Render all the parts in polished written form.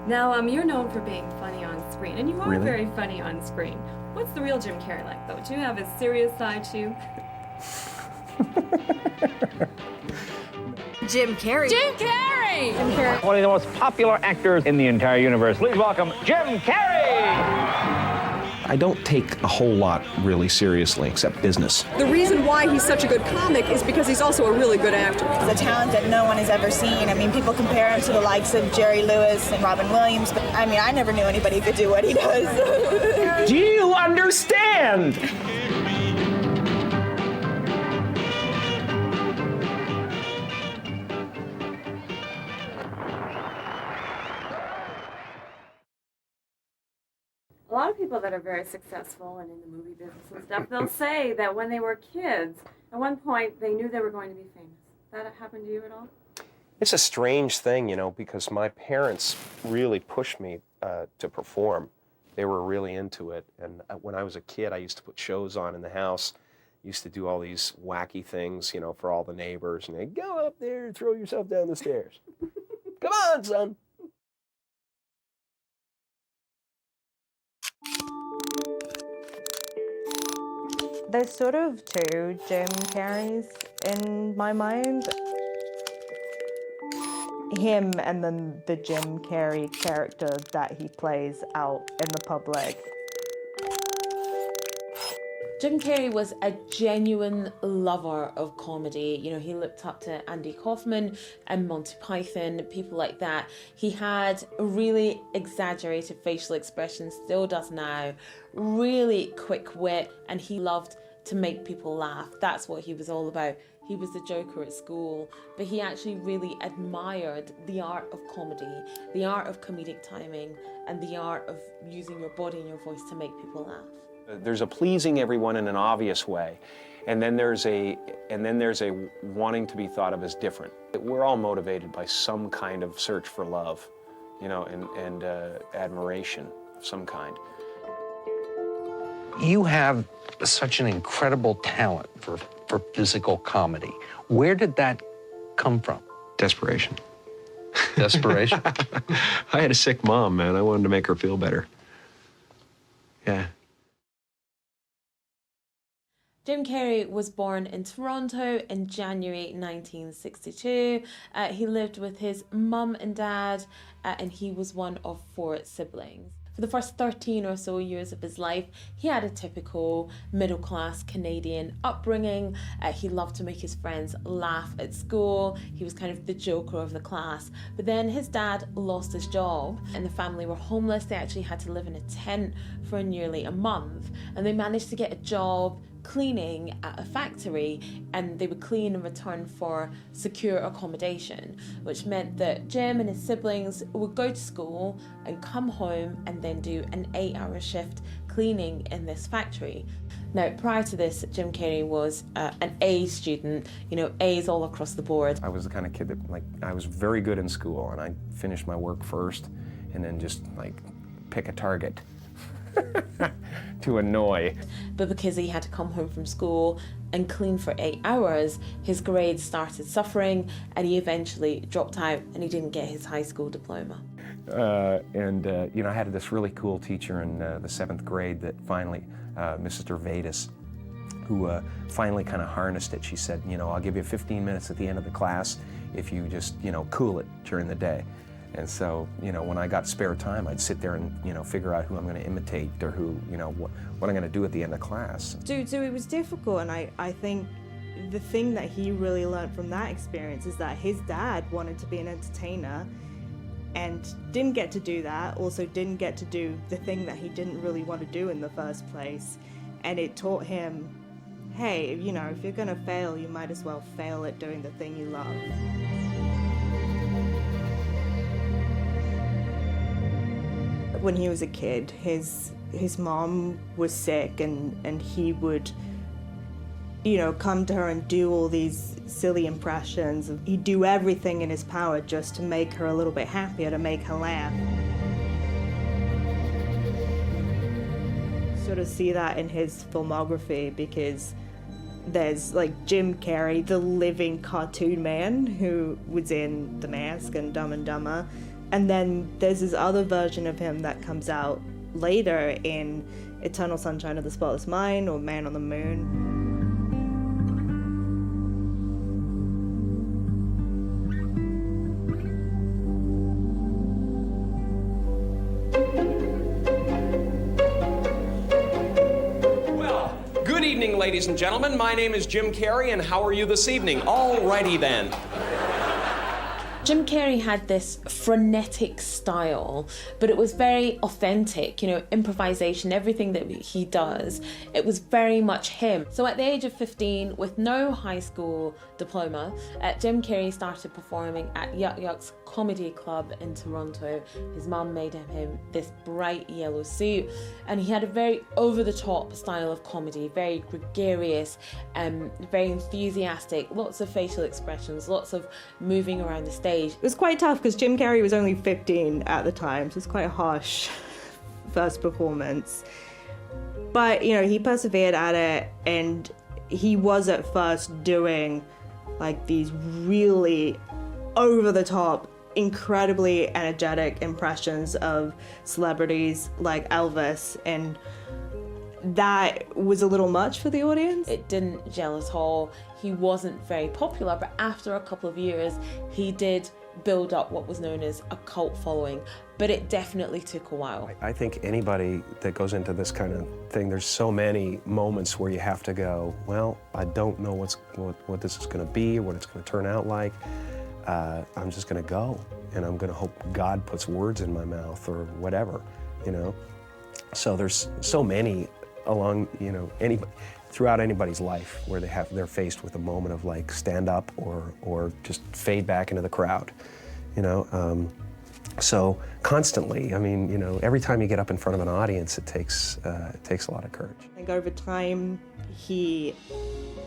Now, you're known for being funny on screen, and you are Really? very funny on screen. What's the real Jim Carrey like, though? Do you have a serious side, too? Jim Carrey. Jim Carrey! Jim Carrey. One of the most popular actors in the entire universe. Please welcome Jim Carrey! I don't take a whole lot really seriously, except business. The reason why he's such a good comic is because he's also a really good actor. The talent that no one has ever seen. I mean, people compare him to the likes of Jerry Lewis and Robin Williams, but I mean, I never knew anybody could do what he does. Do you understand? A lot of people that are very successful and in the movie business and stuff, they'll say that when they were kids, at one point they knew they were going to be famous. That happened to you at all? It's a strange thing, you know, because my parents really pushed me to perform. They were really into it. And when I was a kid, I used to put shows on in the house. Used to do all these wacky things, you know, for all the neighbors. And they'd go up there and throw yourself down the stairs. Come on, son. There's sort of two Jim Carreys in my mind. Him and then the Jim Carrey character that he plays out in the public. Jim Carrey was a genuine lover of comedy. You know, he looked up to Andy Kaufman and Monty Python, people like that. He had really exaggerated facial expressions, still does now, really quick wit, and he loved to make people laugh. That's what he was all about. He was the joker at school, but he actually really admired the art of comedy, the art of comedic timing, and the art of using your body and your voice to make people laugh. There's a pleasing everyone in an obvious way, and then there's a wanting to be thought of as different. We're all motivated by some kind of search for love, you know, and admiration of some kind. You have such an incredible talent for physical comedy. Where did that come from? Desperation. Desperation? I had a sick mom, man. I wanted to make her feel better. Yeah. Jim Carrey was born in Toronto in January 1962. He lived with his mum and dad, and he was one of 4 siblings. For the first 13 or so years of his life, he had a typical middle-class Canadian upbringing. He loved to make his friends laugh at school. He was kind of the joker of the class. But then his dad lost his job and the family were homeless. They actually had to live in a tent for nearly a month. And they managed to get a job cleaning at a factory, and they would clean in return for secure accommodation, which meant that Jim and his siblings would go to school and come home and then do an 8-hour shift cleaning in this factory. Now, prior to this, Jim Carrey was an A student, you know, A's all across the board. I was the kind of kid that, I was very good in school, and I finished my work first, and then just, pick a target to annoy. But because he had to come home from school and clean for 8 hours, his grades started suffering, and he eventually dropped out and he didn't get his high school diploma. You know, I had this really cool teacher in the 7th grade that finally, Mrs. Dervatis, who finally kind of harnessed it. She said, you know, I'll give you 15 minutes at the end of the class if you just, you know, cool it during the day. And so, you know, when I got spare time, I'd sit there and, you know, figure out who I'm going to imitate or who, you know, what I'm going to do at the end of class. So it was difficult, and I think the thing that he really learned from that experience is that his dad wanted to be an entertainer and didn't get to do that, also didn't get to do the thing that he didn't really want to do in the first place. And it taught him, hey, you know, if you're going to fail, you might as well fail at doing the thing you love. When he was a kid, his mom was sick, and he would, you know, come to her and do all these silly impressions. He'd do everything in his power just to make her a little bit happier, to make her laugh. Sort of see that in his filmography, because there's Jim Carrey, the living cartoon man who was in The Mask and Dumb and Dumber. And then there's this other version of him that comes out later in Eternal Sunshine of the Spotless Mind or Man on the Moon. Good evening, ladies and gentlemen. My name is Jim Carrey, and how are you this evening? Alrighty then. Jim Carrey had this frenetic style, but it was very authentic, you know, improvisation, everything that he does, it was very much him. So at the age of 15, with no high school diploma, Jim Carrey started performing at Yuck Yuck's comedy club in Toronto. His mum made him this bright yellow suit, and he had a very over-the-top style of comedy, very gregarious, very enthusiastic, lots of facial expressions, lots of moving around the stage. It was quite tough because Jim Carrey was only 15 at the time, so it's quite a harsh first performance. But, you know, he persevered at it, and he was at first doing like these really over-the-top, incredibly energetic impressions of celebrities like Elvis, and that was a little much for the audience. It didn't gel at all. He wasn't very popular, but after a couple of years, he did build up what was known as a cult following, but it definitely took a while. I think anybody that goes into this kind of thing, there's so many moments where you have to go, well, I don't know what this is going to be or what it's going to turn out like. I'm just going to go, and I'm going to hope God puts words in my mouth or whatever, you know. So there's so many along, you know, throughout anybody's life where they're faced with a moment of like stand up or just fade back into the crowd, you know. So constantly, I mean, you know, every time you get up in front of an audience, it takes a lot of courage. I think over time, he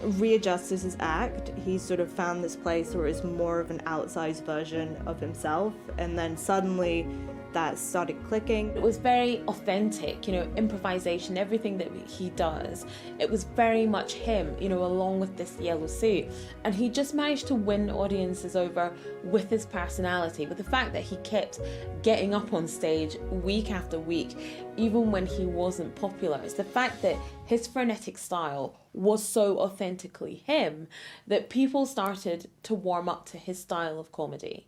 readjusted his act. He sort of found this place where it's more of an outsized version of himself, and then suddenly that started clicking. It was very authentic, you know, improvisation, everything that he does. It was very much him, you know, along with this yellow suit. And he just managed to win audiences over with his personality, with the fact that he kept getting up on stage week after week, even when he wasn't popular. It's the fact that his frenetic style was so authentically him that people started to warm up to his style of comedy.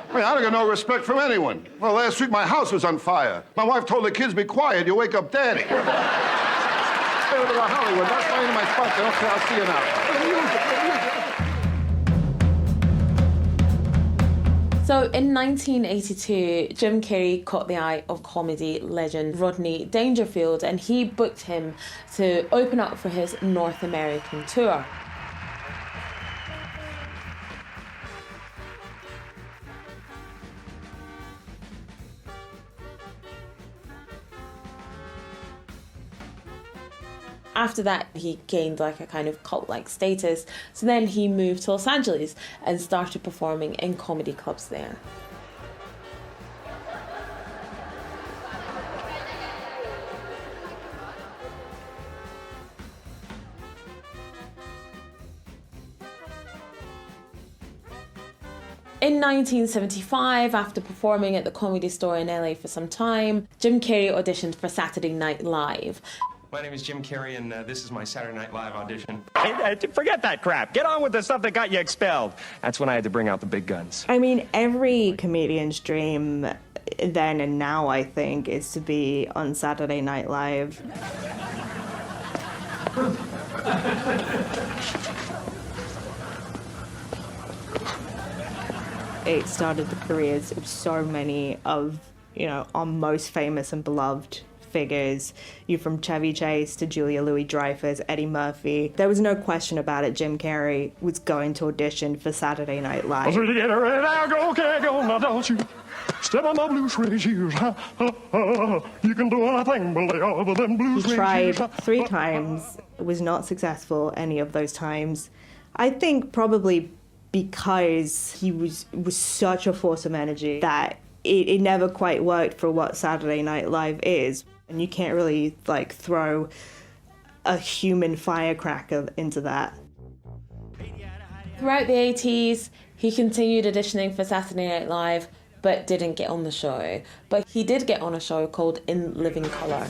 I mean, I don't get no respect from anyone. Well, last week my house was on fire. My wife told the kids, be quiet, you wake up Daddy. Stay over to Hollywood, that's my in my spot. Okay, I'll see you now. So in 1982, Jim Carrey caught the eye of comedy legend Rodney Dangerfield, and he booked him to open up for his North American tour. After that, he gained like a kind of cult-like status. So then he moved to Los Angeles and started performing in comedy clubs there. In 1975, after performing at the Comedy Store in LA for some time, Jim Carrey auditioned for Saturday Night Live. My name is Jim Carrey, and this is my Saturday Night Live audition. Forget that crap. Get on with the stuff that got you expelled. That's when I had to bring out the big guns. I mean, every comedian's dream then and now, I think, is to be on Saturday Night Live. It started the careers of so many of, you know, our most famous and beloved figures. You from Chevy Chase to Julia Louis-Dreyfus, Eddie Murphy. There was no question about it. Jim Carrey was going to audition for Saturday Night Live. You can do anything but lay over them blues. He tried 3 times, was not successful any of those times. I think probably because he was such a force of energy that it never quite worked for what Saturday Night Live is. And you can't really like throw a human firecracker into that. Throughout the 80s, he continued auditioning for Saturday Night Live, but didn't get on the show. But he did get on a show called In Living Color.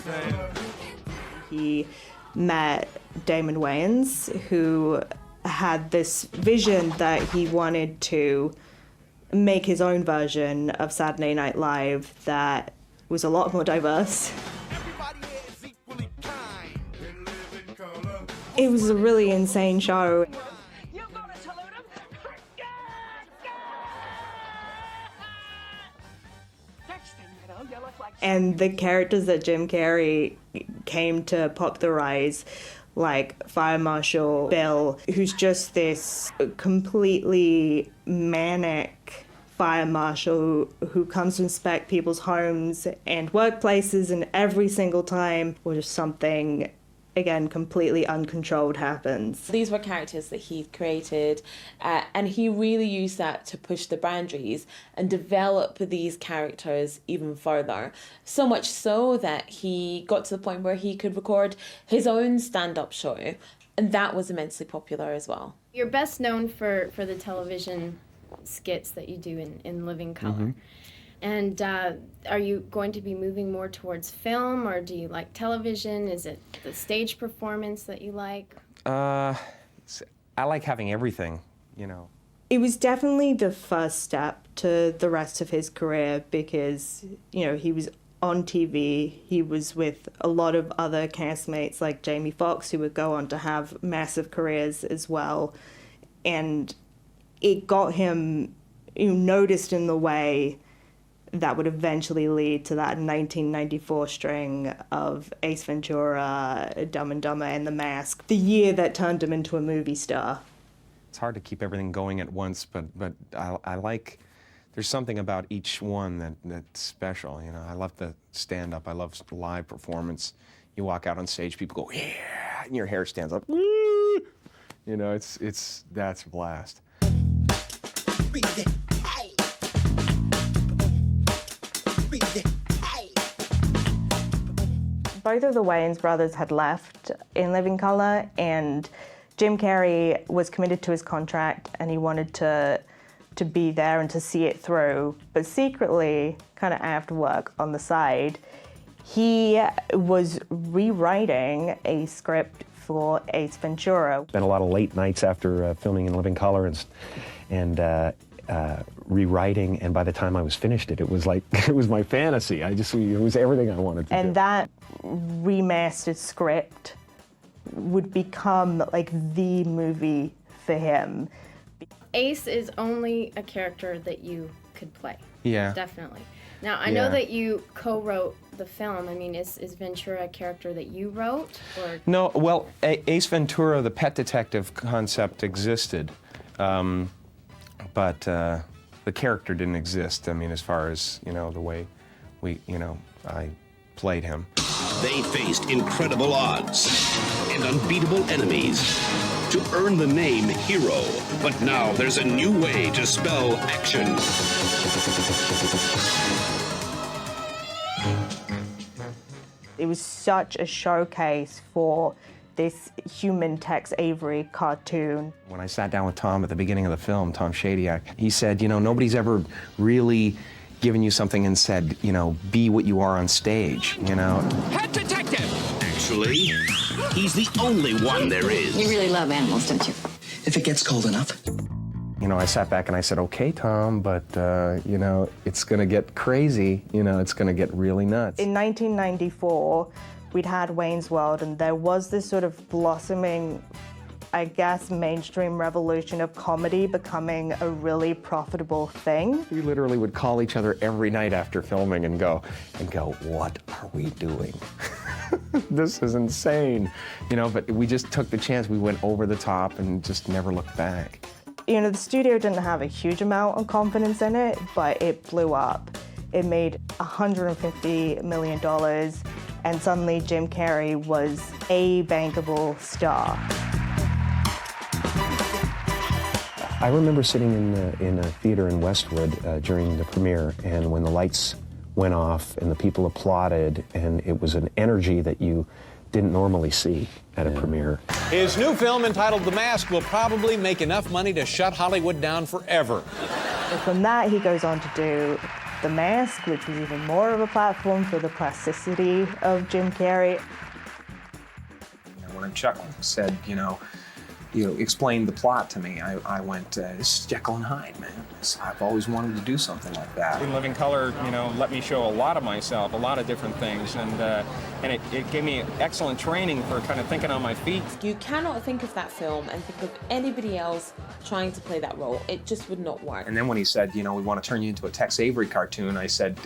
He met Damon Wayans, who had this vision that he wanted to make his own version of Saturday Night Live that was a lot more diverse. It was a really insane show. And the characters that Jim Carrey came to popularize, like Fire Marshal Bill, who's just this completely manic fire marshal who comes to inspect people's homes and workplaces, and every single time or just something, again, completely uncontrolled happens. These were characters that he created, and he really used that to push the boundaries and develop these characters even further. So much so that he got to the point where he could record his own stand-up show, and that was immensely popular as well. You're best known for the television skits that you do in Living Color. Mm-hmm. And are you going to be moving more towards film, or do you like television? Is it the stage performance that you like? I like having everything, you know. It was definitely the first step to the rest of his career because, you know, he was on TV. He was with a lot of other castmates like Jamie Foxx, who would go on to have massive careers as well. And it got him, you know, noticed in the way that would eventually lead to that 1994 string of Ace Ventura, Dumb and Dumber, and The Mask, the year that turned him into a movie star. It's hard to keep everything going at once, but I like, there's something about each one that's special, you know. I love the stand-up, I love live performance. You walk out on stage, people go, yeah, and your hair stands up, woo! You know, that's a blast. Both of the Wayans brothers had left In Living Color, and Jim Carrey was committed to his contract and he wanted to be there and to see it through. But secretly, kind of after work on the side, he was rewriting a script for Ace Ventura. Spent a lot of late nights after filming In Living Color and rewriting, and by the time I was finished it was like, it was my fantasy. It was everything I wanted to do. And that remastered script would become like the movie for him. Ace is only a character that you could play. Yeah. Definitely. Now, I know that you co-wrote the film. I mean, is Ventura a character that you wrote? Or? No, well, Ace Ventura, the pet detective concept existed. But the character didn't exist. I mean, as far as, you know, the way I played him. They faced incredible odds and unbeatable enemies to earn the name hero. But now there's a new way to spell action. It was such a showcase for this human Tex Avery cartoon. When I sat down with Tom at the beginning of the film, Tom Shadyac, he said, you know, nobody's ever really given you something and said, you know, be what you are on stage, you know. Pet detective! Actually, he's the only one there is. You really love animals, don't you? If it gets cold enough. You know, I sat back and I said, okay, Tom, but, you know, it's gonna get crazy. You know, it's gonna get really nuts. In 1994, we'd had Wayne's World, and there was this sort of blossoming, I guess, mainstream revolution of comedy becoming a really profitable thing. We literally would call each other every night after filming and go, what are we doing? This is insane. You know, but we just took the chance. We went over the top and just never looked back. You know, the studio didn't have a huge amount of confidence in it, but it blew up. It made $150 million, and suddenly Jim Carrey was a bankable star. I remember sitting in a theater in Westwood during the premiere, and when the lights went off and the people applauded, and it was an energy that you didn't normally see at a premiere. His new film entitled The Mask will probably make enough money to shut Hollywood down forever. From that, he goes on to do The Mask, which was even more of a platform for the plasticity of Jim Carrey. When Chuck said, explained the plot to me, I went, this is Jekyll and Hyde, man. I've always wanted to do something like that. In Living Color, let me show a lot of myself, a lot of different things, and it gave me excellent training for kind of thinking on my feet. You cannot think of that film and think of anybody else trying to play that role. It just would not work. And then when he said, we want to turn you into a Tex Avery cartoon, I said,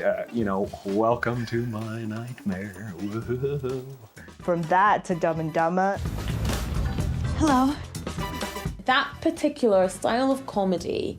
welcome to my nightmare. Whoa. From that to Dumb and Dumber. Hello. That particular style of comedy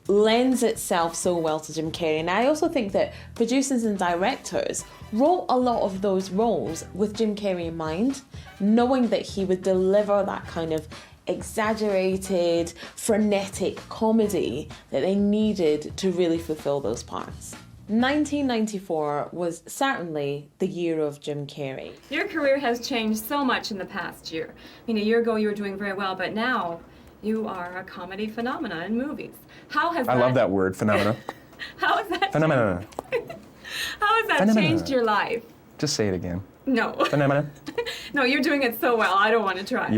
lends itself so well to Jim Carrey. And I also think that producers and directors wrote a lot of those roles with Jim Carrey in mind, knowing that he would deliver that kind of exaggerated, frenetic comedy that they needed to really fulfill those parts. 1994 was certainly the year of Jim Carrey. Your career has changed so much in the past year. I mean, a year ago you were doing very well, but now you are a comedy phenomena in movies. How has I love that word, phenomena. How has that Phenomena. How has that Phenomena. changed your life? Just say it again. No. Phenomena. No, you're doing it so well. I don't want to try.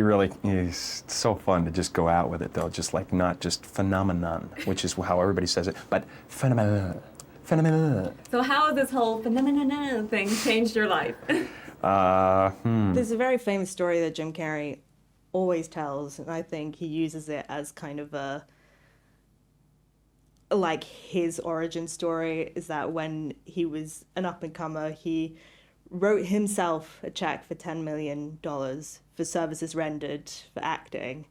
It's so fun to just go out with it, though. Just like not just phenomenon, which is how everybody says it, but phenomena. Phenomena. So how has this whole phenomena thing changed your life? There's a very famous story that Jim Carrey always tells, and I think he uses it as kind of like his origin story, is that when he was an up-and-comer, he wrote himself a check for $10 million for services rendered for acting,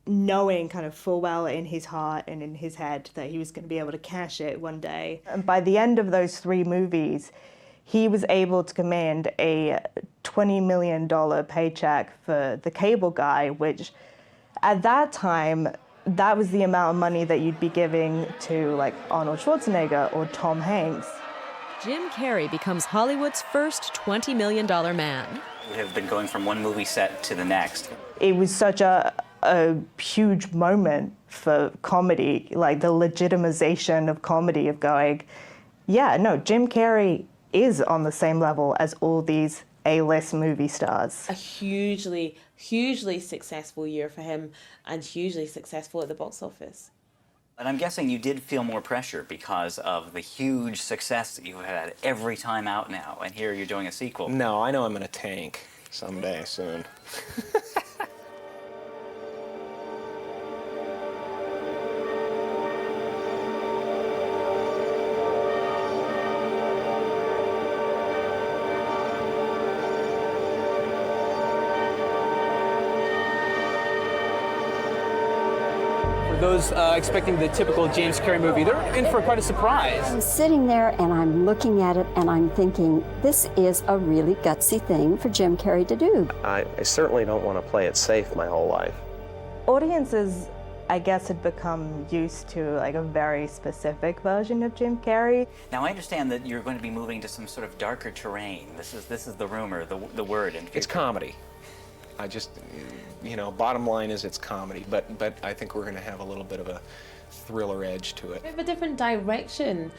knowing kind of full well in his heart and in his head that he was going to be able to cash it one day. And by the end of those 3 movies, he was able to command a $20 million paycheck for The Cable Guy, which at that time, that was the amount of money that you'd be giving to like Arnold Schwarzenegger or Tom Hanks. Jim Carrey becomes Hollywood's first $20 million man. We have been going from one movie set to the next. It was such a huge moment for comedy, like the legitimization of comedy, of going, yeah, no, Jim Carrey is on the same level as all these A-list movie stars. A hugely, hugely successful year for him and hugely successful at the box office. And I'm guessing you did feel more pressure because of the huge success that you had every time out now, and here you're doing a sequel. No, I know I'm in a tank someday soon. Those expecting the typical James Carrey movie, they're in for quite a surprise. I'm sitting there and I'm looking at it and I'm thinking, this is a really gutsy thing for Jim Carrey to do. I certainly don't want to play it safe my whole life. Audiences, I guess, had become used to like a very specific version of Jim Carrey. Now I understand that you're going to be moving to some sort of darker terrain. This is the rumor, the word. It's comedy. I just, bottom line is it's comedy, but I think we're going to have a little bit of a thriller edge to it. We have a different direction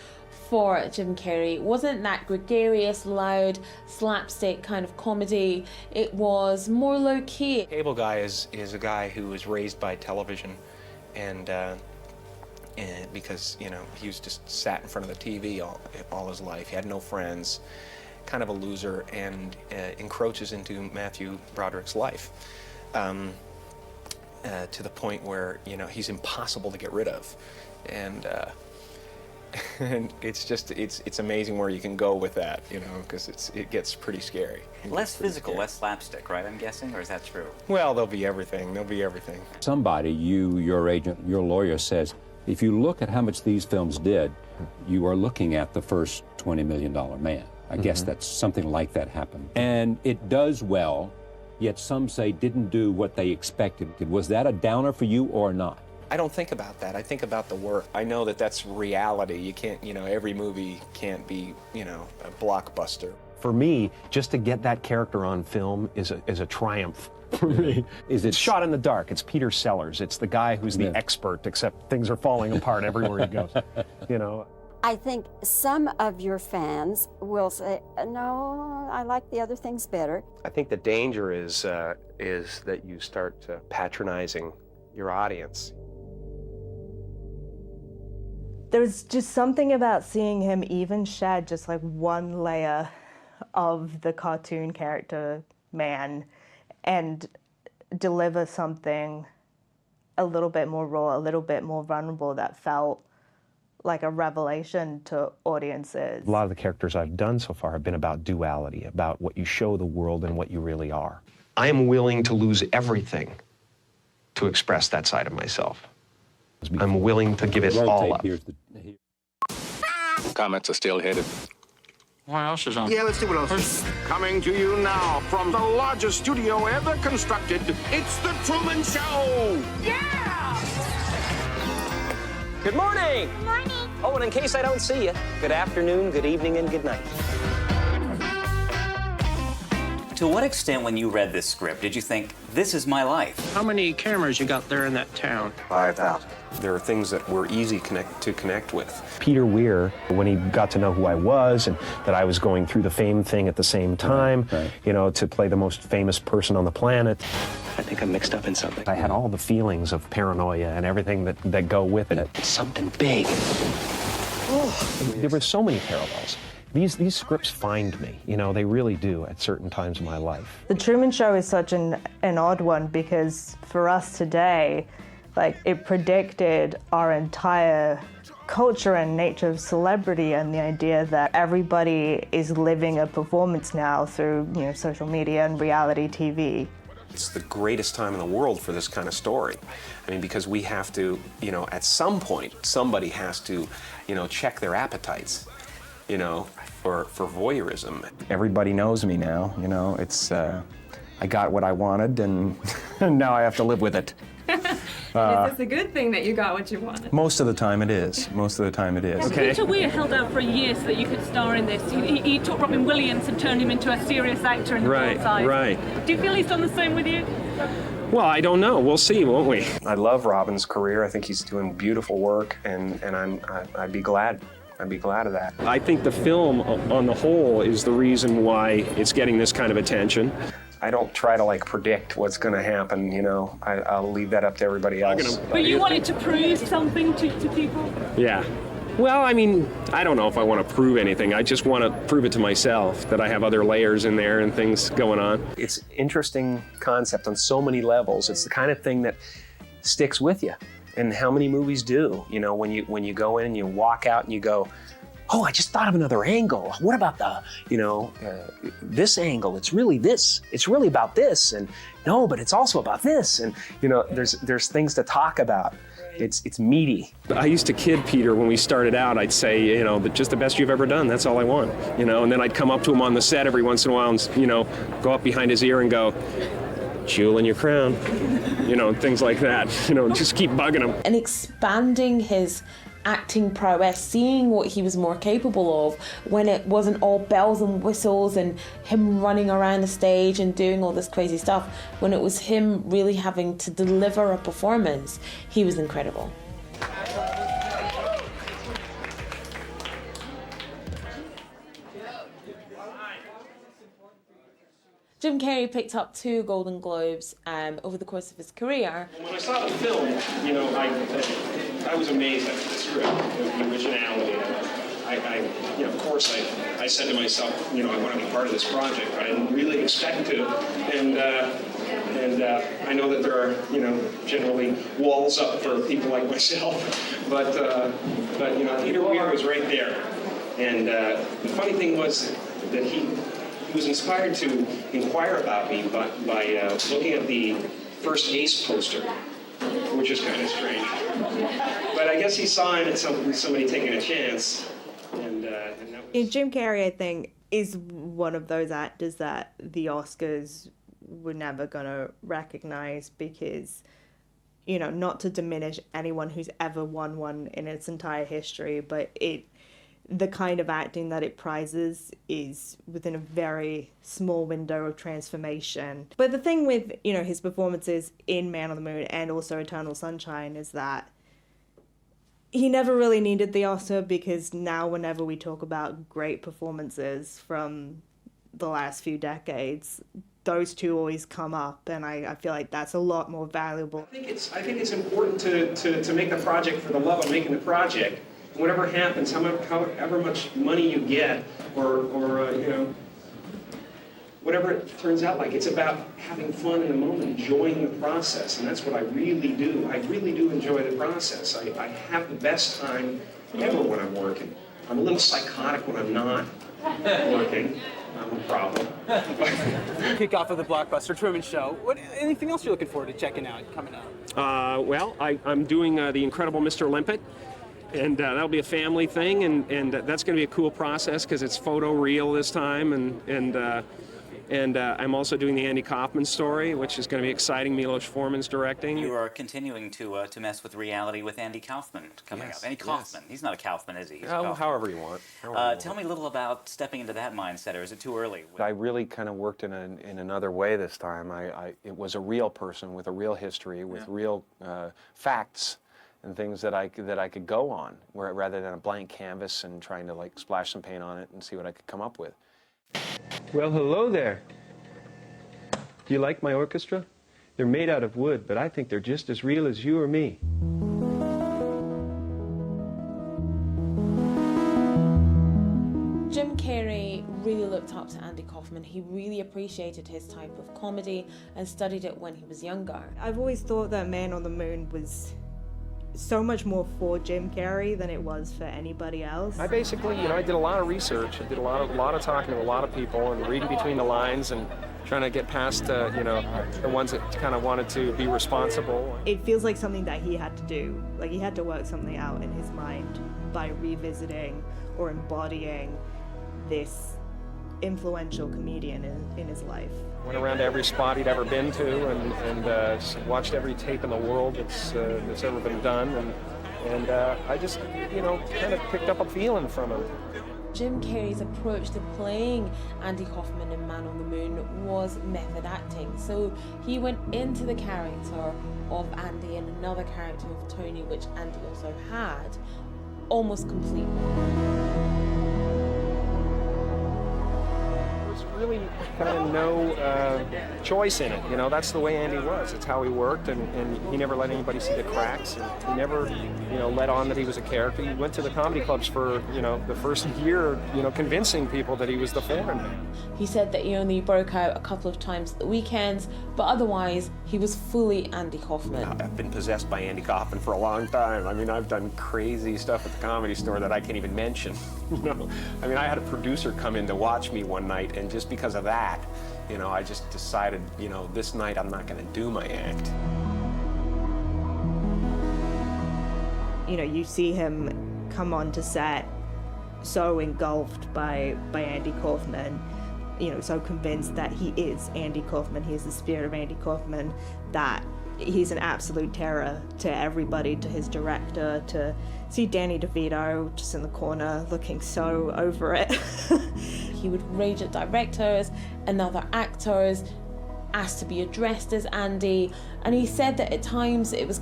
for Jim Carrey. It wasn't that gregarious, loud, slapstick kind of comedy. It was more low-key. Cable Guy is a guy who was raised by television, and because, he was just sat in front of the TV all his life. He had no friends. Kind of a loser, and encroaches into Matthew Broderick's life to the point where he's impossible to get rid of, and it's amazing where you can go with that, because it gets pretty scary. Less physical, less slapstick, right? I'm guessing, or is that true? Well, there'll be everything. There'll be everything. Somebody, your agent, your lawyer says, if you look at how much these films did, you are looking at the first $20 million man. I guess that's something like that happened. And it does well, yet some say didn't do what they expected. Was that a downer for you or not? I don't think about that. I think about the work. I know that that's reality. You can't, every movie can't be, a blockbuster. For me, just to get that character on film is a triumph for me. It's shot in the dark. It's Peter Sellers. It's the guy who's the expert, except things are falling apart everywhere he goes, I think some of your fans will say, no, I like the other things better. I think the danger is that you start patronizing your audience. There's just something about seeing him even shed just like one layer of the cartoon character man and deliver something a little bit more raw, a little bit more vulnerable that felt like a revelation to audiences. A lot of the characters I've done so far have been about duality, about what you show the world and what you really are. I am willing to lose everything to express that side of myself. I'm willing to give it all up. Comments are still headed. What else is on? Yeah, let's see what else is. Coming to you now from the largest studio ever constructed, it's the Truman Show! Yeah! Good morning! Good morning. Oh, and in case I don't see you, good afternoon, good evening, and good night. To what extent, when you read this script, did you think, this is my life? How many cameras you got there in that town? 5,000. There are things that were easy to connect with. Peter Weir, when he got to know who I was and that I was going through the fame thing at the same time, to play the most famous person on the planet. I think I'm mixed up in something. I had all the feelings of paranoia and everything that go with it. It's something big. There were so many parallels. These scripts find me, they really do at certain times in my life. The Truman Show is such an odd one because for us today, it predicted our entire culture and nature of celebrity and the idea that everybody is living a performance now through, social media and reality TV. It's the greatest time in the world for this kind of story. I mean, because we have to, at some point, somebody has to, check their appetites. For voyeurism. Everybody knows me now, it's, I got what I wanted and now I have to live with it. Is this a good thing that you got what you wanted? Most of the time it is. Most of the time it is. Okay. Peter Weir held out for a year so that you could star in this. He took Robin Williams and turned him into a serious actor in the full size. Right. Do you feel he's done the same with you? Well, I don't know. We'll see, won't we? I love Robin's career. I think he's doing beautiful work, and I'd be glad. I'd be glad of that. I think the film, on the whole, is the reason why it's getting this kind of attention. I don't try to predict what's going to happen. I'll leave that up to everybody else. But you wanted to prove something to people? Yeah. Well, I mean, I don't know if I want to prove anything. I just want to prove it to myself that I have other layers in there and things going on. It's an interesting concept on so many levels. It's the kind of thing that sticks with you. And how many movies do? When you go in and you walk out and you go, oh, I just thought of another angle. What about the, this angle? It's really this. It's really about this. And no, but it's also about this. And there's things to talk about. It's meaty. I used to kid Peter when we started out. I'd say, just the best you've ever done. That's all I want. And then I'd come up to him on the set every once in a while and go up behind his ear and go, jewel in your crown, things like that. Just keep bugging him. And expanding his acting prowess, seeing what he was more capable of when it wasn't all bells and whistles and him running around the stage and doing all this crazy stuff, when it was him really having to deliver a performance, he was incredible. Jim Carrey picked up 2 Golden Globes over the course of his career. When I saw the film, I was amazed at the script, the originality. Of course, I said to myself, I want to be part of this project, but I didn't really expect to. And I know that there are, generally walls up for people like myself, but Peter Weir was right there. And the funny thing was that he was inspired to inquire about me by looking at the first Ace poster, which is kind of strange. But I guess he saw in it somebody taking a chance, and that was... Jim Carrey, I think, is one of those actors that the Oscars were never going to recognize because you know, not to diminish anyone who's ever won one in its entire history, but the kind of acting that it prizes is within a very small window of transformation. But the thing with, you know, his performances in Man on the Moon and also Eternal Sunshine is that he never really needed the Oscar, because now whenever we talk about great performances from the last few decades, those two always come up, and I feel like that's a lot more valuable. I think it's important to make the project for the love of making the project. Whatever happens, however much money you get, or you know, whatever it turns out like, it's about having fun in the moment, enjoying the process, and that's what I really do. I really do enjoy the process. I have the best time ever when I'm working. I'm a little psychotic when I'm not working. I'm a problem. Kick off of the blockbuster Truman Show. Anything else you're looking forward to checking out coming up? Well, I'm doing The Incredible Mr. Limpet. And that'll be a family thing, and that's going to be a cool process because it's photo real this time. And I'm also doing the Andy Kaufman story, which is going to be exciting. Milos Forman's directing. You are continuing to mess with reality with Andy Kaufman coming up. Andy Kaufman. He's not a Kaufman, is he? He's However you want. Tell me a little about stepping into that mindset, or is it too early? I really kind of worked in another way this time. It was a real person with a real history, with real facts and things that I could go on, rather than a blank canvas and trying to like splash some paint on it and see what I could come up with. Well, hello there. Do you like my orchestra? They're made out of wood, but I think they're just as real as you or me. Jim Carrey really looked up to Andy Kaufman. He really appreciated his type of comedy and studied it when he was younger. I've always thought that Man on the Moon was so much more for Jim Carrey than it was for anybody else. I basically, I did a lot of research. I did a lot of talking to a lot of people and reading between the lines and trying to get past, the ones that kind of wanted to be responsible. It feels like something that he had to do. Like he had to work something out in his mind by revisiting or embodying this influential comedian in his life. Went around to every spot he'd ever been to and watched every tape in the world that's ever been done. And I just, kind of picked up a feeling from him. Jim Carrey's approach to playing Andy Kaufman in Man on the Moon was method acting. So he went into the character of Andy and another character of Tony, which Andy also had, almost completely. Really kind of no choice in it. That's the way Andy was. It's how he worked, and he never let anybody see the cracks. And he never, let on that he was a character. He went to the comedy clubs for, the first year, convincing people that he was the foreign man. He said that he only broke out a couple of times at the weekends, but otherwise he was fully Andy Kaufman. I've been possessed by Andy Kaufman for a long time. I mean, I've done crazy stuff at the Comedy Store that I can't even mention. I had a producer come in to watch me one night, and just because of that, I just decided, this night I'm not going to do my act. You see him come onto set so engulfed by Andy Kaufman, so convinced that he is Andy Kaufman, he is the spirit of Andy Kaufman, that he's an absolute terror to everybody, to his director, to see Danny DeVito just in the corner looking so over it. He would rage at directors and other actors, asked to be addressed as Andy, and he said that at times it was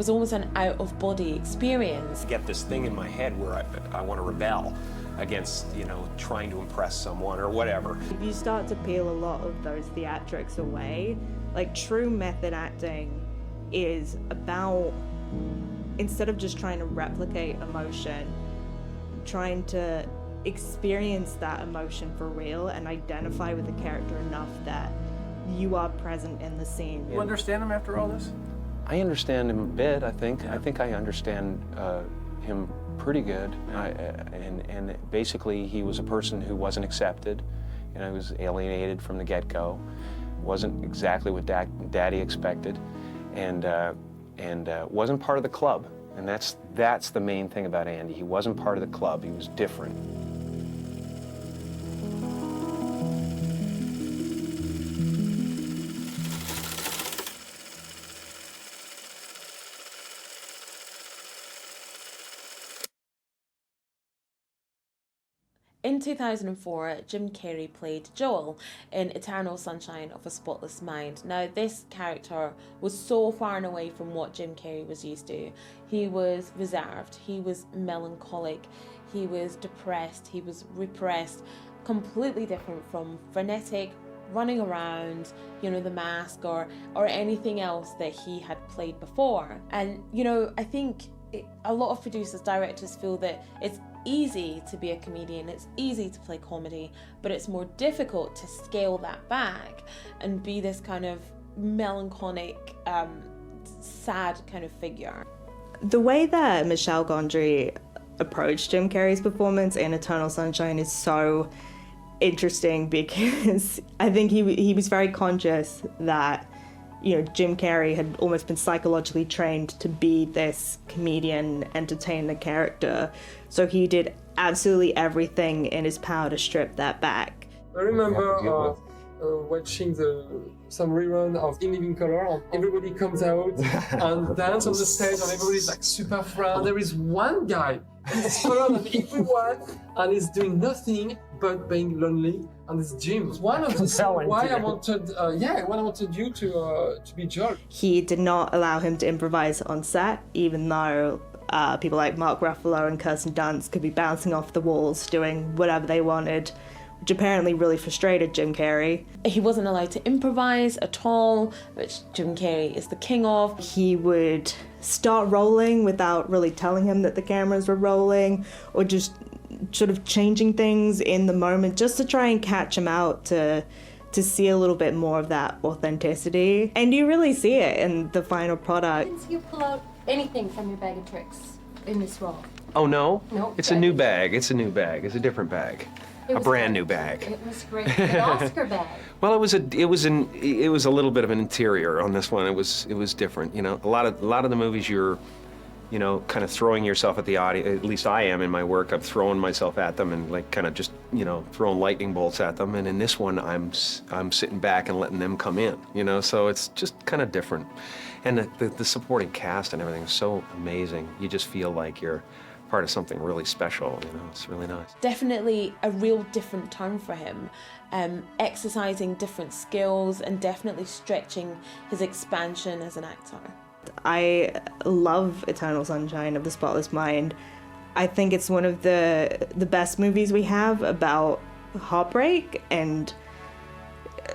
almost an out-of-body experience. I get this thing in my head where I want to rebel against, trying to impress someone or whatever. If you start to peel a lot of those theatrics away, like true method acting is about, instead of just trying to replicate emotion, trying to experience that emotion for real and identify with the character enough that you are present in the scene. You understand him after all this? I understand him a bit, I think. Yeah. I think I understand him pretty good. And basically he was a person who wasn't accepted. He was alienated from the get-go. Wasn't exactly what Daddy expected, and wasn't part of the club. And that's the main thing about Andy. He wasn't part of the club. He was different. In 2004, Jim Carrey played Joel in Eternal Sunshine of a Spotless Mind. Now, this character was so far and away from what Jim Carrey was used to. He was reserved, he was melancholic, he was depressed, he was repressed, completely different from frenetic, running around, you know, The Mask or anything else that he had played before. And, you know, I think a lot of producers, directors feel that it's easy to be a comedian, it's easy to play comedy, but it's more difficult to scale that back and be this kind of melancholic, sad kind of figure. The way that Michel Gondry approached Jim Carrey's performance in Eternal Sunshine is so interesting, because I think he was very conscious that, you know, Jim Carrey had almost been psychologically trained to be this comedian, entertainer character. So he did absolutely everything in his power to strip that back. I remember watching some rerun of In Living Color, and everybody comes out and dance on the stage, and everybody's like super proud. There is one guy, he's taller than everyone, and he's doing nothing but being lonely. And it's Jim. One of the reasons why I wanted you to be Joel. He did not allow him to improvise on set, even though people like Mark Ruffalo and Kirsten Dunst could be bouncing off the walls doing whatever they wanted, which apparently really frustrated Jim Carrey. He wasn't allowed to improvise at all, which Jim Carrey is the king of. He would start rolling without really telling him that the cameras were rolling, or just sort of changing things in the moment just to try and catch him out, to see a little bit more of that authenticity. And you really see it in the final product. Didn't see you pull out anything from your bag of tricks in this role. Oh, no? No. It's a new bag. It's a new bag. It's a different bag. A brand new bag. It was great. An Oscar bag. Well, it was a little bit of an interior on this one. It was different. You know, a lot of the movies you're, you know, kind of throwing yourself at the audience. At least I am in my work. I'm throwing myself at them and like kind of just, you know, throwing lightning bolts at them. And in this one, I'm sitting back and letting them come in. You know, so it's just kind of different. And the supporting cast and everything is so amazing. You just feel like you're part of something really special. You know, it's really nice. Definitely a real different turn for him, exercising different skills and definitely stretching his expansion as an actor. I love Eternal Sunshine of the Spotless Mind. I think it's one of the best movies we have about heartbreak, and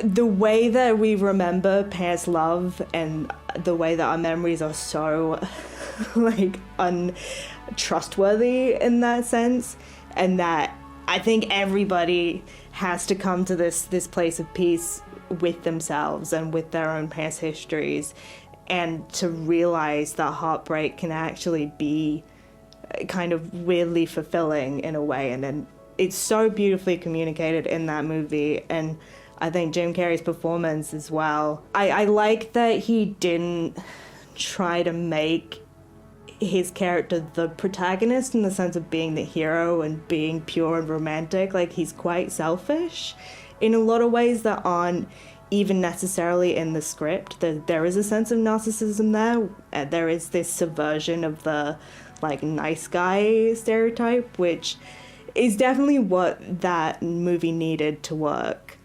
the way that we remember past love and the way that our memories are so like untrustworthy in that sense, and that I think everybody has to come to this place of peace with themselves and with their own past histories, and to realize that heartbreak can actually be kind of weirdly fulfilling in a way. And then it's so beautifully communicated in that movie. And I think Jim Carrey's performance as well. I like that he didn't try to make his character the protagonist in the sense of being the hero and being pure and romantic. Like, he's quite selfish in a lot of ways that aren't even necessarily in the script. There is a sense of narcissism there. There is this subversion of the like nice guy stereotype, which is definitely what that movie needed to work.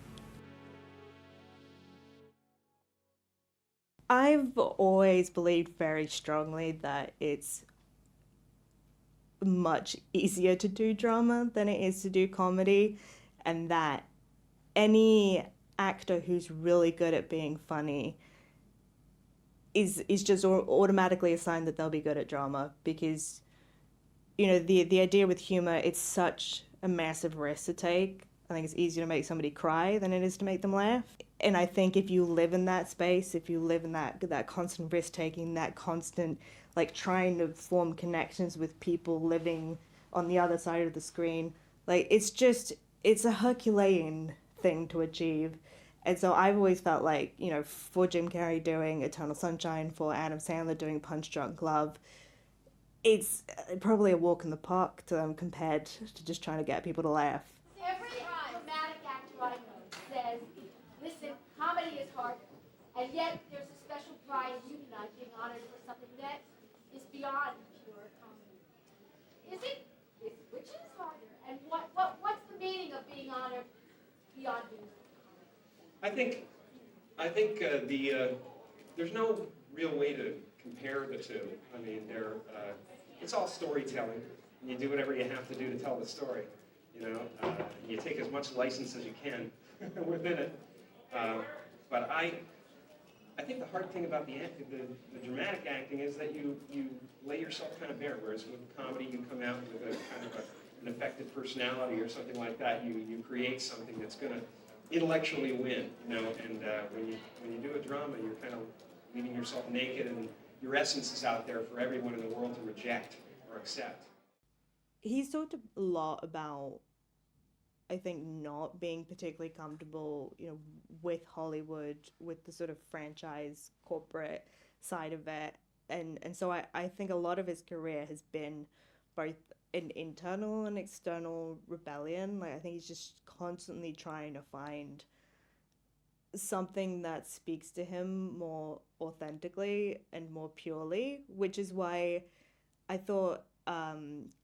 I've always believed very strongly that it's much easier to do drama than it is to do comedy, and that any actor who's really good at being funny is just automatically assigned that they'll be good at drama, because, you know, the idea with humor, it's such a massive risk to take. I think it's easier to make somebody cry than it is to make them laugh. And I think if you live in that space, if you live in that constant risk-taking, that constant, like, trying to form connections with people living on the other side of the screen, like, it's a Herculean thing to achieve. And so I've always felt like, you know, for Jim Carrey doing Eternal Sunshine, for Adam Sandler doing Punch Drunk Love, it's probably a walk in the park to them compared to just trying to get people to laugh. Every dramatic actor I know says, listen, comedy is harder, and yet there's a special prize you tonight being honored for something that is beyond pure comedy. Which is harder, and what's the honored beyond being I think there's no real way to compare the two. I mean, it's all storytelling, and you do whatever you have to do to tell the story. You know, you take as much license as you can within it. But I think the hard thing about the dramatic acting is that you lay yourself kind of bare, whereas with comedy you come out with a kind of an effective personality or something like that. You create something that's going to intellectually win, you know. And when you do a drama, you're kind of leaving yourself naked, and your essence is out there for everyone in the world to reject or accept. He's talked a lot about, I think, not being particularly comfortable, you know, with Hollywood, with the sort of franchise corporate side of it. And so I think a lot of his career has been both an internal and external rebellion. Like, I think he's just constantly trying to find something that speaks to him more authentically and more purely, which is why I thought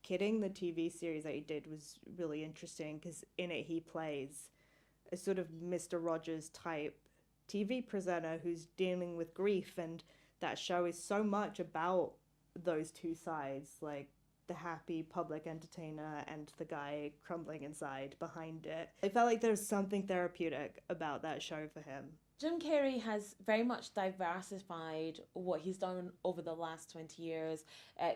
Kidding, the TV series that he did, was really interesting, because in it he plays a sort of Mr. Rogers type TV presenter who's dealing with grief, and that show is so much about those two sides, like the happy public entertainer and the guy crumbling inside behind it. I felt like there was something therapeutic about that show for him. Jim Carrey has very much diversified what he's done over the last 20 years,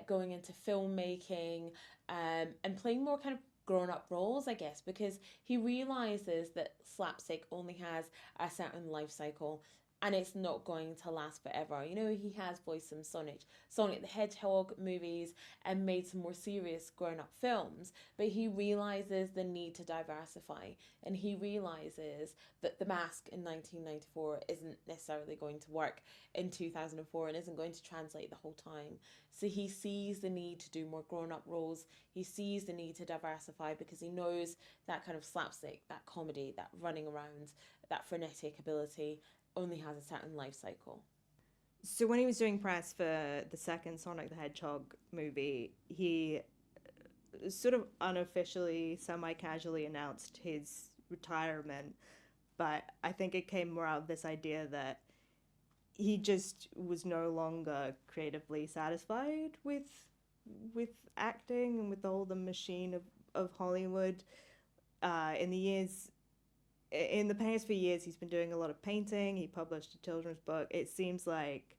going into filmmaking and playing more kind of grown-up roles, I guess, because he realises that slapstick only has a certain life cycle and it's not going to last forever. You know, he has voiced some Sonic the Hedgehog movies and made some more serious grown-up films, but he realises the need to diversify, and he realises that The Mask in 1994 isn't necessarily going to work in 2004 and isn't going to translate the whole time. So he sees the need to do more grown-up roles. He sees the need to diversify because he knows that kind of slapstick, that comedy, that running around, that frenetic ability only has a certain life cycle. So when he was doing press for the second Sonic the Hedgehog movie, he sort of unofficially, semi-casually announced his retirement, but I think it came more out of this idea that he just was no longer creatively satisfied with acting and with all the machine of Hollywood. In the past few years, he's been doing a lot of painting. He published a children's book. It seems like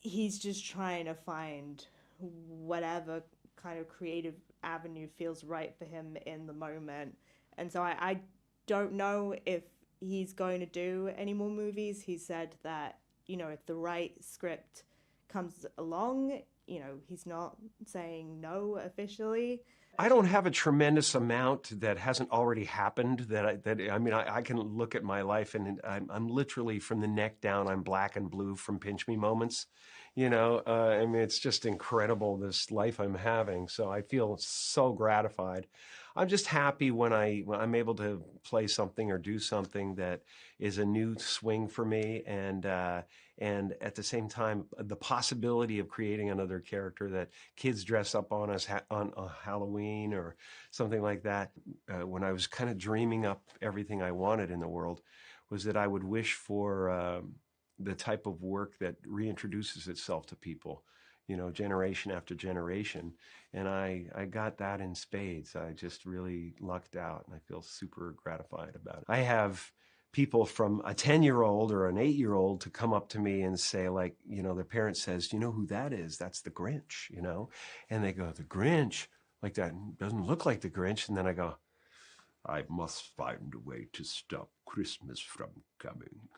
he's just trying to find whatever kind of creative avenue feels right for him in the moment. And so I don't know if he's going to do any more movies. He said that, you know, if the right script comes along, you know, he's not saying no officially. I don't have a tremendous amount that hasn't already happened. I can look at my life and I'm literally from the neck down. I'm black and blue from pinch me moments. You know, I mean, it's just incredible, this life I'm having. So I feel so gratified. I'm just happy when I'm able to play something or do something that is a new swing for me, and at the same time, the possibility of creating another character that kids dress up on us on Halloween or something like that. When I was kind of dreaming up everything I wanted in the world, was that I would wish for the type of work that reintroduces itself to people, you know, generation after generation. And I got that in spades. I just really lucked out, and I feel super gratified about it. I have people from a 10-year-old or an 8-year-old to come up to me and say, like, you know, their parent says, you know who that is? That's the Grinch, you know? And they go, the Grinch? Like, that doesn't look like the Grinch. And then I go, I must find a way to stop Christmas from coming,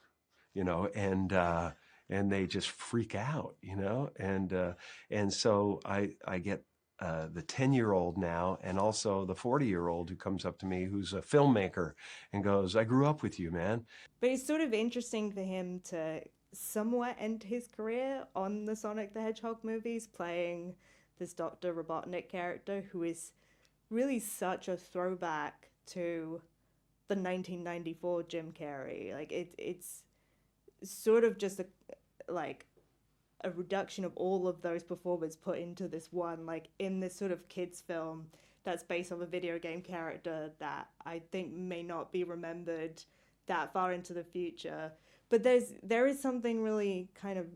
you know? And they just freak out, you know? And so I get the 10-year-old now, and also the 40-year-old who comes up to me, who's a filmmaker, and goes, I grew up with you, man. But it's sort of interesting for him to somewhat end his career on the Sonic the Hedgehog movies, playing this Dr. Robotnik character who is really such a throwback to the 1994 Jim Carrey. Like, it's sort of just a reduction of all of those performers put into this one, like, in this sort of kids film, that's based on a video game character that I think may not be remembered that far into the future. But there is something really kind of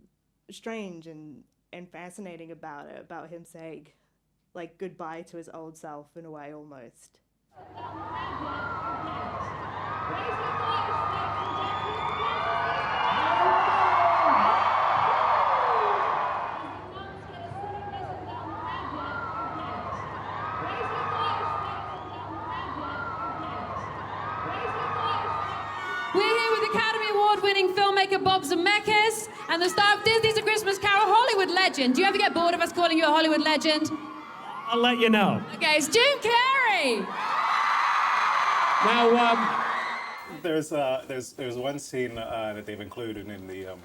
strange and fascinating about it, about him saying like goodbye to his old self in a way almost. We're here with Academy Award-winning filmmaker Bob Zemeckis and the star of Disney's A Christmas Carol, Hollywood legend. Do you ever get bored of us calling you a Hollywood legend? I'll let you know. Okay, it's Jim Carrey. Now, there's one scene that they've included in the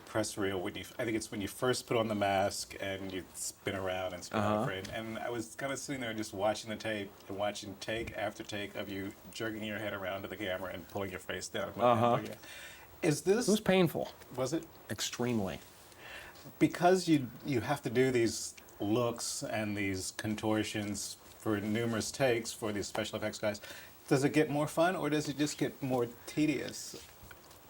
press reel when I think it's when you first put on the mask and you spin around and spin over it. And I was kind of sitting there just watching the tape and watching take after take of you jerking your head around to the camera and pulling your face down. Is this? It was painful. Was it? Extremely. Because you have to do these looks and these contortions for numerous takes for these special effects guys. Does it get more fun, or does it just get more tedious?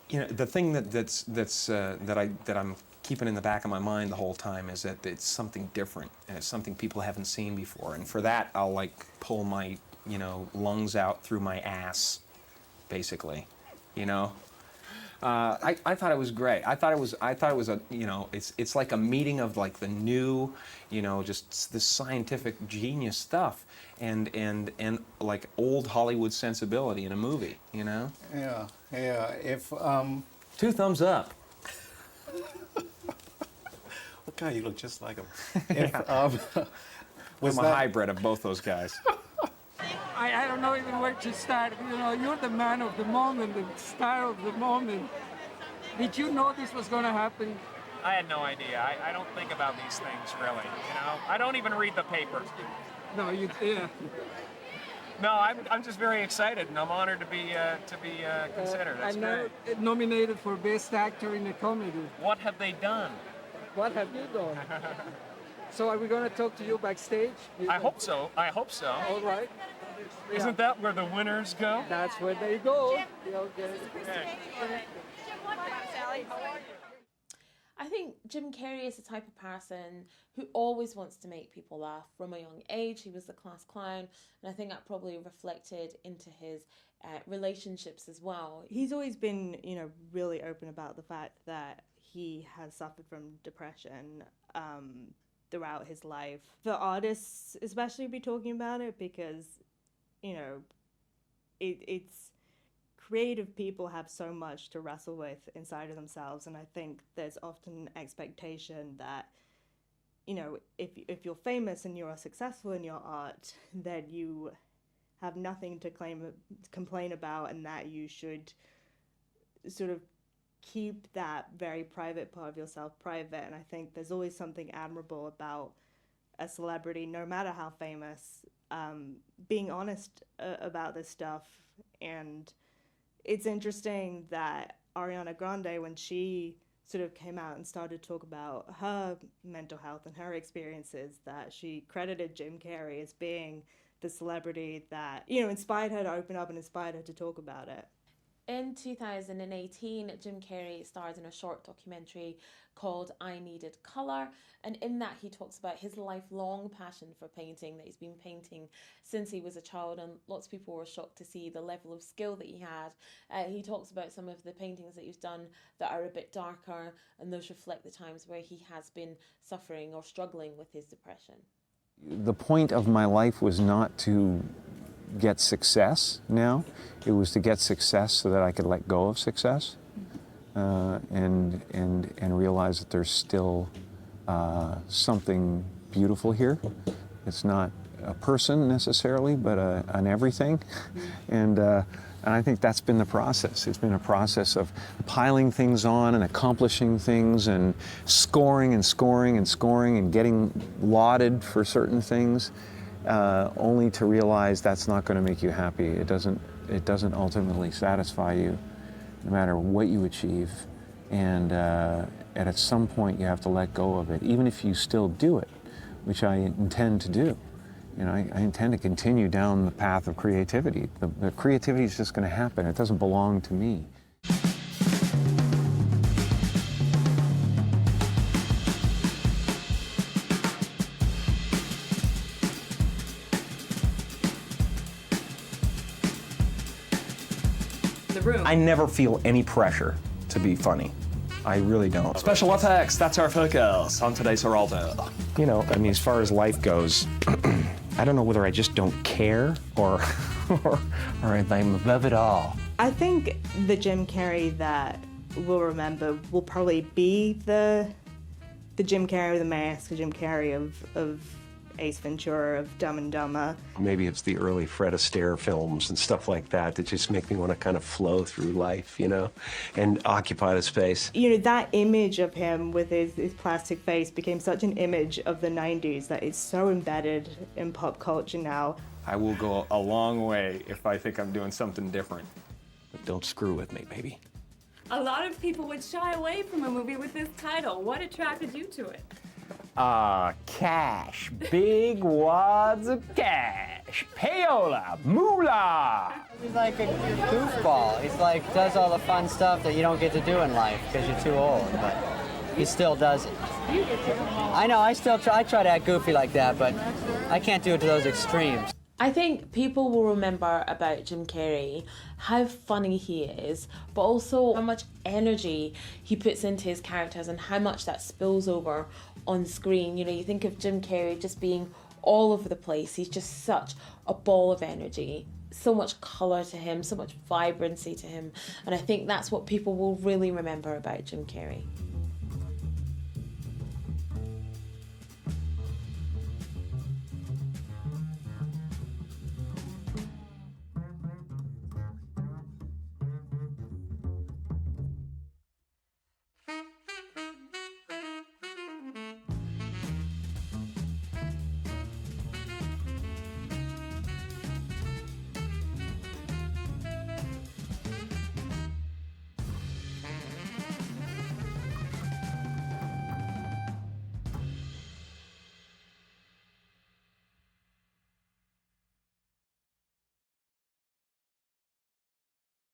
You know, the thing that I'm keeping in the back of my mind the whole time is that it's something different, and it's something people haven't seen before. And for that, I'll like pull my, lungs out through my ass, basically, I thought it was great. I thought it was a, it's like a meeting of like the new, just this scientific genius stuff and like old Hollywood sensibility in a movie, Yeah. If 2 thumbs up. Well, God, you look just like him. Yeah. I'm a hybrid of both those guys. I don't know even where to start. You're the man of the moment, the star of the moment. Did you know this was going to happen? I had no idea. I don't think about these things really. I don't even read the papers. No, yeah. No, I'm just very excited, and I'm honored to be considered. That's great. Nominated for Best Actor in a Comedy. What have they done? What have you done? So are we going to talk to you backstage? I hope so. All right. Isn't that where the winners go? That's where they go. I think Jim Carrey is the type of person who always wants to make people laugh. From a young age, he was the class clown, and I think that probably reflected into his relationships as well. He's always been, really open about the fact that he has suffered from depression throughout his life. For artists especially be talking about it because, it's creative people have so much to wrestle with inside of themselves, and I think there's often expectation that, if you're famous and you're successful in your art, that you have nothing to complain about, and that you should sort of keep that very private part of yourself private. And I think there's always something admirable about a celebrity, no matter how famous, being honest about this stuff. And it's interesting that Ariana Grande, when she sort of came out and started to talk about her mental health and her experiences, that she credited Jim Carrey as being the celebrity that, inspired her to open up and inspired her to talk about it. In 2018, Jim Carrey stars in a short documentary called I Needed Colour, and in that he talks about his lifelong passion for painting, that he's been painting since he was a child, and lots of people were shocked to see the level of skill that he had. He talks about some of the paintings that he's done that are a bit darker, and those reflect the times where he has been suffering or struggling with his depression. The point of my life was not to get success now. It was to get success so that I could let go of success and realize that there's still something beautiful here. It's not a person necessarily, but an everything. And I think that's been the process. It's been a process of piling things on and accomplishing things and scoring and scoring and scoring and getting lauded for certain things. Only to realize that's not going to make you happy. It doesn't ultimately satisfy you, no matter what you achieve. And at some point you have to let go of it, even if you still do it, which I intend to do. You know, I intend to continue down the path of creativity. The creativity is just going to happen. It doesn't belong to me. I never feel any pressure to be funny. I really don't. Special effects, that's our focus on today's Geraldo. You know, I mean, as far as life goes, I don't know whether I just don't care or I'm above it all. I think the Jim Carrey that we'll remember will probably be the Jim Carrey with the mask, the Jim Carrey of Ace Ventura, of Dumb and Dumber. Maybe it's the early Fred Astaire films and stuff like that that just make me want to kind of flow through life, you know, and occupy the space. You know, that image of him with his plastic face became such an image of the 90s that it's so embedded in pop culture now. I will go a long way if I think I'm doing something different. But don't screw with me, baby. A lot of people would shy away from a movie with this title. What attracted you to it? Cash. Big wads of cash. Payola. Moolah. He's like a goofball. He's like, does all the fun stuff that you don't get to do in life because you're too old, but he still does it. I know, I try to act goofy like that, but I can't do it to those extremes. I think people will remember about Jim Carrey how funny he is, but also how much energy he puts into his characters and how much that spills over on screen. You know, you think of Jim Carrey just being all over the place. He's just such a ball of energy, so much colour to him, so much vibrancy to him, and I think that's what people will really remember about Jim Carrey.